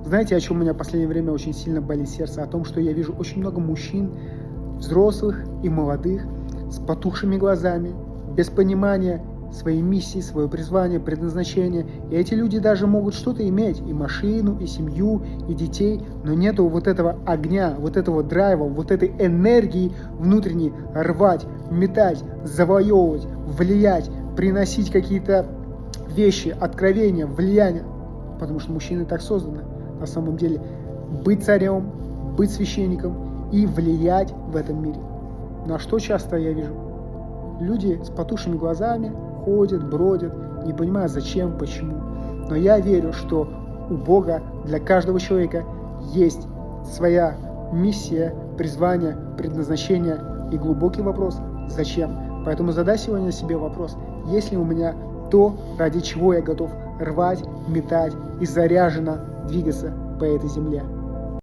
Знаете, о чем у меня в последнее время очень сильно болит сердце? О том, что я вижу очень много мужчин, взрослых и молодых, с потухшими глазами, без понимания своей миссии, своего призвания, предназначения. И эти люди даже могут что-то иметь, и машину, и семью, и детей, но нету вот этого огня, вот этого драйва, вот этой энергии внутренней рвать, метать, завоевывать, влиять, приносить какие-то вещи, откровения, влияния. Потому что мужчины так созданы. На самом деле, быть царем, быть священником и влиять в этом мире. На что часто я вижу? Люди с потухшими глазами ходят, бродят, не понимая зачем, почему. Но я верю, что у Бога для каждого человека есть своя миссия, призвание, предназначение и глубокий вопрос «Зачем?». Поэтому задай сегодня себе вопрос, есть ли у меня то, ради чего я готов рвать, метать и заряженно двигаться по этой земле.